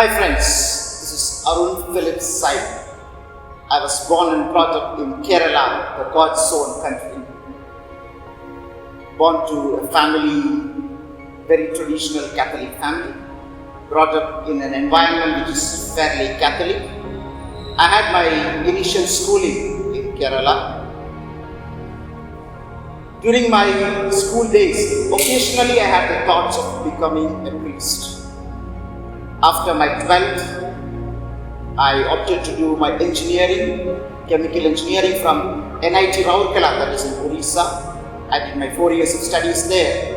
Hi friends, this is Arun Philip Simon. I was born and brought up in Kerala, the God's own country. Born to a family, very traditional Catholic family. Brought up in an environment which is fairly Catholic. I had my initial schooling in Kerala. During my school days, occasionally I had the thoughts of becoming a priest. After my 12th, I opted to do my engineering, chemical engineering from NIT Rourkela, that is in Odisha. I did my 4 years of studies there.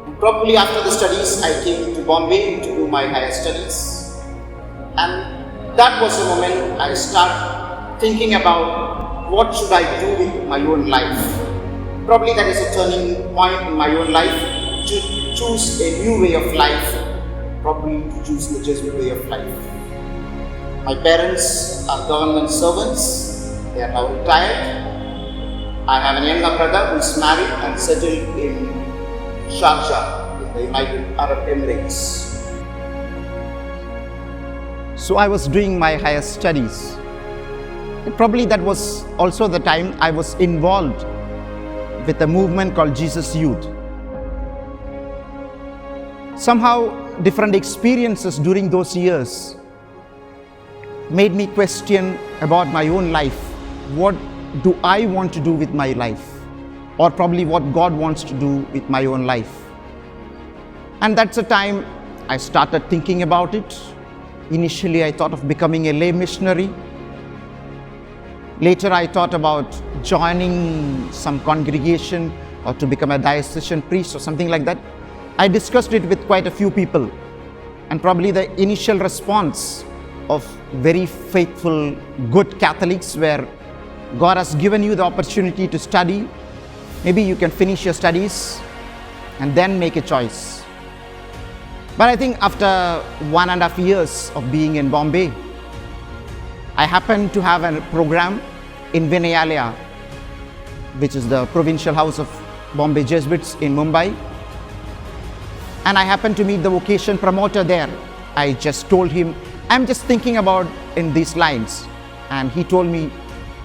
And probably after the studies, I came to Bombay to do my higher studies. And that was the moment I started thinking about what should I do with my own life. Probably that is a turning point in my own life to choose a new way of life. Probably to choose the Jesuit way of life. My parents are government servants. They are now retired. I have an younger brother who is married and settled in Sharjah in the United Arab Emirates. So I was doing my higher studies. And probably that was also the time I was involved with a movement called Jesus Youth. Somehow, different experiences during those years made me question about my own life. What do I want to do with my life? Or probably what God wants to do with my own life. And that's the time I started thinking about it. Initially, I thought of becoming a lay missionary. Later, I thought about joining some congregation or to become a diocesan priest or something like that. I discussed it with quite a few people, and probably the initial response of very faithful, good Catholics where God has given you the opportunity to study. Maybe you can finish your studies and then make a choice. But I think after 1.5 years of being in Bombay, I happened to have a program in Videography, which is the provincial house of Bombay Jesuits in Mumbai. And I happened to meet the Vocation promoter there. I just told him, I'm just thinking about in these lines. And he told me,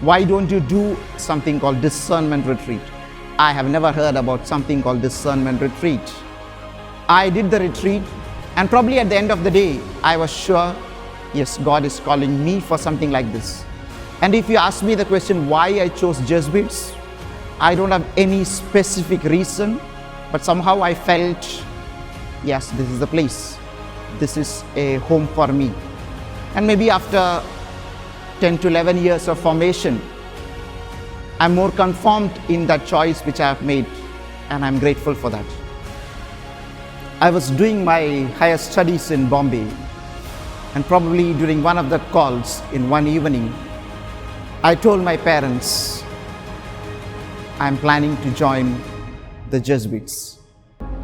why don't you do something called discernment retreat? I have never heard about something called discernment retreat. I did the retreat, and probably at the end of the day, I was sure, yes, God is calling me for something like this. And if you ask me the question why I chose Jesuits, I don't have any specific reason, but somehow I felt, yes, this is the place. This is a home for me. And maybe after 10 to 11 years of formation, I'm more confirmed in that choice which I have made, and I'm grateful for that. I was doing my higher studies in Bombay, and probably during one of the calls in one evening, I told my parents, I'm planning to join the Jesuits.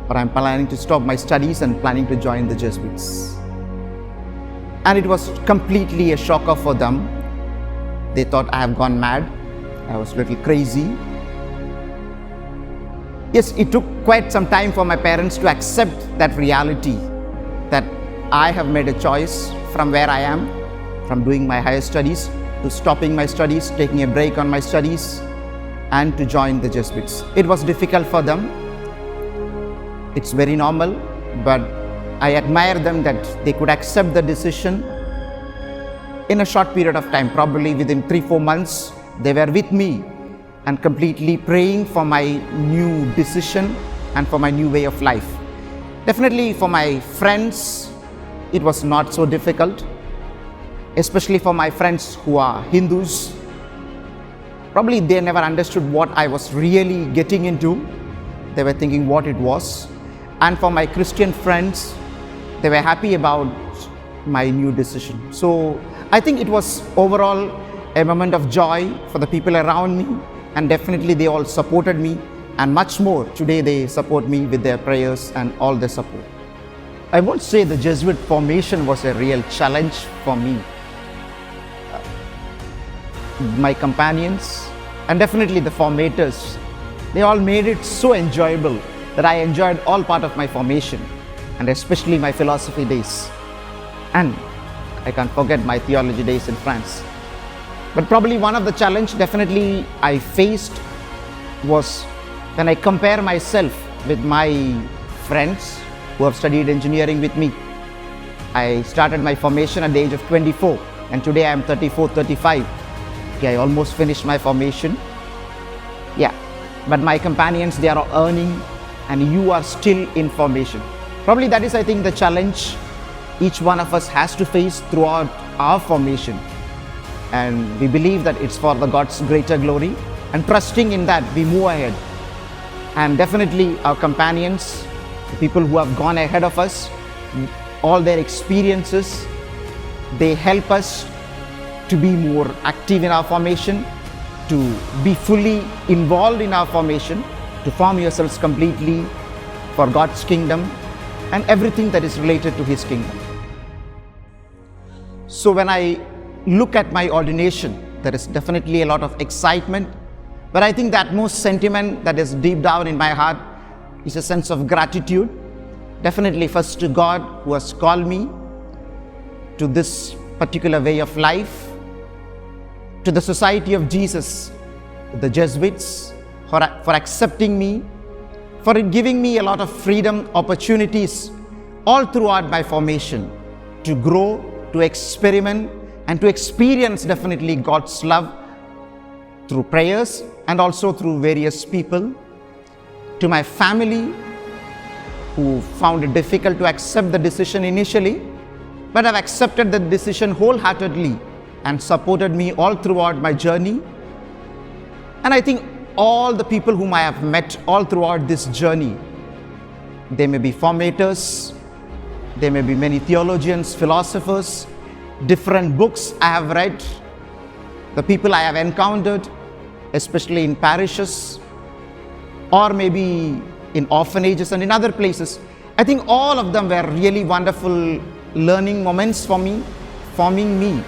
Or I'm planning to stop my studies and planning to join the Jesuits. And it was completely a shocker for them. They thought I have gone mad. I was a little crazy. Yes, it took quite some time for my parents to accept that reality, that I have made a choice from where I am, from doing my higher studies to stopping my studies, taking a break on my studies, and to join the Jesuits. It was difficult for them. It's very normal, but I admire them that they could accept the decision in a short period of time. Probably within 3-4 months, they were with me and completely praying for my new decision and for my new way of life. Definitely for my friends, it was not so difficult, especially for my friends who are Hindus. Probably they never understood what I was really getting into. They were thinking what it was. And for my Christian friends, they were happy about my new decision. So I think it was overall a moment of joy for the people around me, and definitely they all supported me, and much more. Today they support me with their prayers and all their support. I won't say the Jesuit formation was a real challenge for me. My companions and definitely the formators, they all made it so enjoyable that I enjoyed all part of my formation, and especially my philosophy days. And I can't forget my theology days in France. But probably one of the challenge definitely I faced was when I compare myself with my friends who have studied engineering with me. I started my formation at the age of 24 and today I am 34, 35. Okay, I almost finished my formation. Yeah, but my companions, they are earning and you are still in formation. Probably that is, I think, the challenge each one of us has to face throughout our formation. And we believe that it's for the God's greater glory, and trusting in that we move ahead. And definitely our companions, the people who have gone ahead of us, all their experiences, they help us to be more active in our formation, to be fully involved in our formation, to form yourselves completely for God's kingdom and everything that is related to His kingdom. So when I look at my ordination, there is definitely a lot of excitement, but I think that most sentiment that is deep down in my heart is a sense of gratitude. Definitely first to God who has called me to this particular way of life, to the Society of Jesus, the Jesuits, for accepting me, for giving me a lot of freedom, opportunities all throughout my formation to grow, to experiment and to experience definitely God's love through prayers and also through various people. To my family who found it difficult to accept the decision initially, but have accepted the decision wholeheartedly and supported me all throughout my journey. And I think all the people whom I have met all throughout this journey, they may be formators, there may be many theologians, philosophers, different books I have read, the people I have encountered, especially in parishes, or maybe in orphanages and in other places. I think all of them were really wonderful learning moments for me, forming me.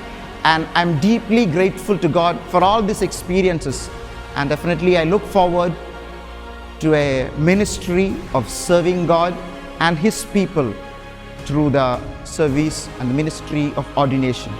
And I'm deeply grateful to God for all these experiences. And definitely I look forward to a ministry of serving God and His people through the service and the ministry of ordination.